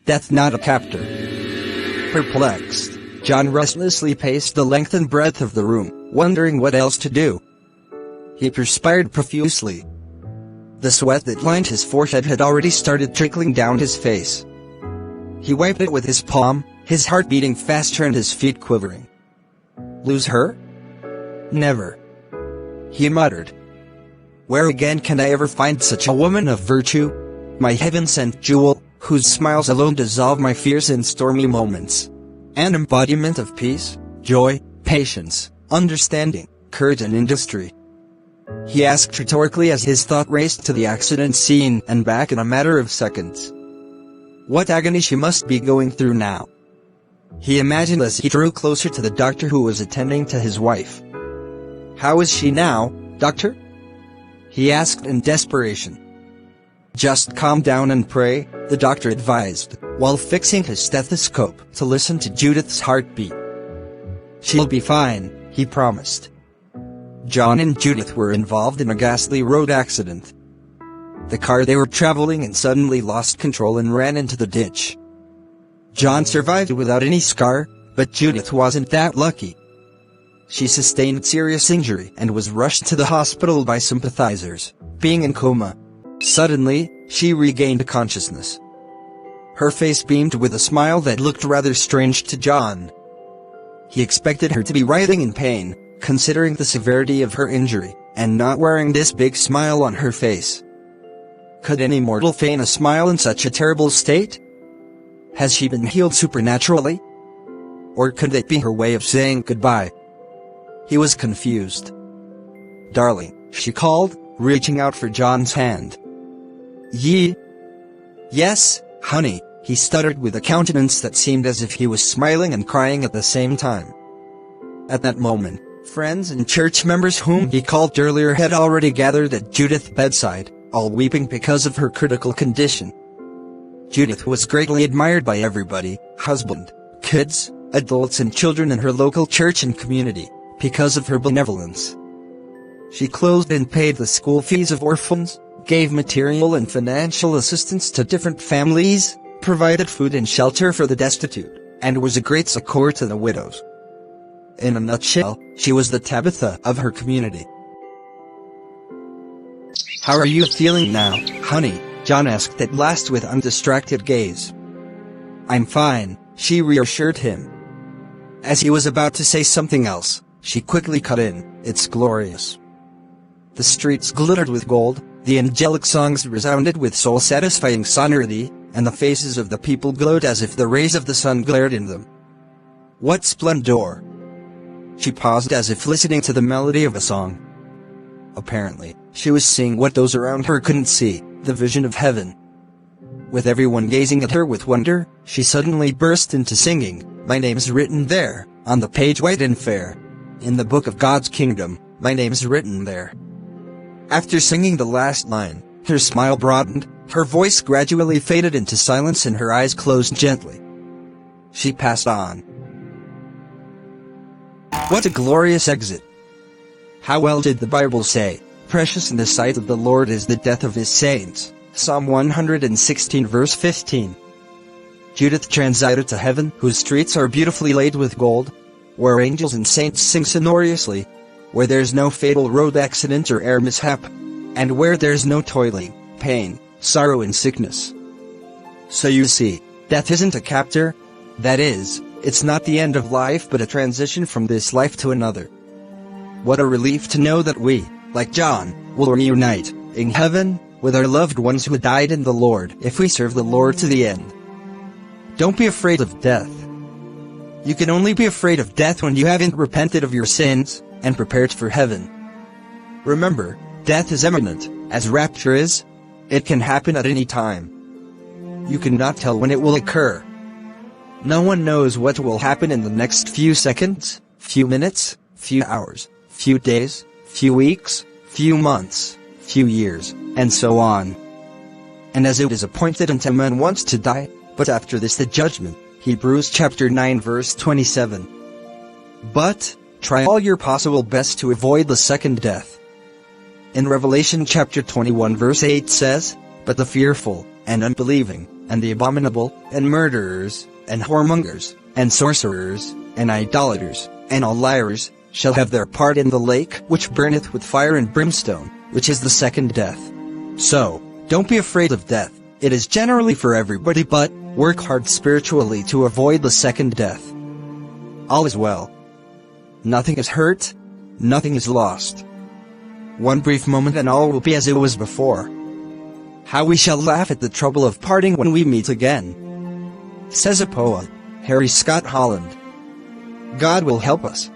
Death Not A Captor. Perplexed, John restlessly paced the length and breadth of the room, wondering what else to do. He perspired profusely. The sweat that lined his forehead had already started trickling down his face. He wiped it with his palm, his heart beating faster and his feet quivering. Lose her? Never. He muttered. Where again can I ever find such a woman of virtue? My heaven-sent jewel, whose smiles alone dissolve my fears in stormy moments. An embodiment of peace, joy, patience, understanding, courage and industry. He asked rhetorically as his thought raced to the accident scene and back in a matter of seconds. What agony she must be going through now. He imagined as he drew closer to the doctor who was attending to his wife. How is she now, doctor? He asked in desperation. Just calm down and pray, the doctor advised, while fixing his stethoscope to listen to Judith's heartbeat. She'll be fine, he promised. John and Judith were involved in a ghastly road accident. The car they were traveling in suddenly lost control and ran into the ditch. John survived without any scar, but Judith wasn't that lucky. She sustained serious injury and was rushed to the hospital by sympathizers, being in coma. Suddenly, she regained consciousness. Her face beamed with a smile that looked rather strange to John. He expected her to be writhing in pain, considering the severity of her injury, and not wearing this big smile on her face. Could any mortal feign a smile in such a terrible state? Has she been healed supernaturally? Or could it be her way of saying goodbye? He was confused. Darling, she called, reaching out for John's hand. Yes, honey, he stuttered with a countenance that seemed as if he was smiling and crying at the same time. At that moment, friends and church members whom he called earlier had already gathered at Judith's bedside, all weeping because of her critical condition. Judith was greatly admired by everybody, husband, kids, adults and children in her local church and community, because of her benevolence. She clothed and paid the school fees of orphans, gave material and financial assistance to different families, provided food and shelter for the destitute, and was a great succor to the widows. In a nutshell, she was the Tabitha of her community. How are you feeling now, honey? John asked at last with undistracted gaze. I'm fine, she reassured him. As he was about to say something else, she quickly cut in, it's glorious. The streets glittered with gold, the angelic songs resounded with soul-satisfying sonority, and the faces of the people glowed as if the rays of the sun glared in them. What splendor! She paused as if listening to the melody of a song. Apparently, she was seeing what those around her couldn't see, the vision of heaven. With everyone gazing at her with wonder, she suddenly burst into singing, My name's written there, on the page white and fair. In the book of God's kingdom, my name's written there. After singing the last line, her smile broadened, her voice gradually faded into silence and her eyes closed gently. She passed on. What a glorious exit! How well did the Bible say, precious in the sight of the Lord is the death of his saints, Psalm 116 verse 15. Judith transited to heaven, whose streets are beautifully laid with gold, where angels and saints sing sonorously, where there's no fatal road accident or air mishap, and where there's no toiling, pain, sorrow and sickness. So you see, death isn't a captor. That is, it's not the end of life but a transition from this life to another. What a relief to know that we, like John, will reunite, in heaven, with our loved ones who died in the Lord if we serve the Lord to the end. Don't be afraid of death. You can only be afraid of death when you haven't repented of your sins, and prepared for heaven. Remember, death is imminent, as rapture is. It can happen at any time. You cannot tell when it will occur. No one knows what will happen in the next few seconds, few minutes, few hours, few days, few weeks, few months, few years, and so on. And as it is appointed unto man once to die, but after this the judgment, Hebrews chapter 9 verse 27. But, try all your possible best to avoid the second death. In Revelation chapter 21 verse 8 says, But the fearful, and unbelieving, and the abominable, and murderers, and whoremongers, and sorcerers, and idolaters, and all liars, shall have their part in the lake which burneth with fire and brimstone, which is the second death. So, don't be afraid of death. It is generally for everybody, but work hard spiritually to avoid the second death. All is well. Nothing is hurt, nothing is lost. One brief moment and all will be as it was before. How we shall laugh at the trouble of parting when we meet again. Says a poet, Harry Scott Holland. God will help us.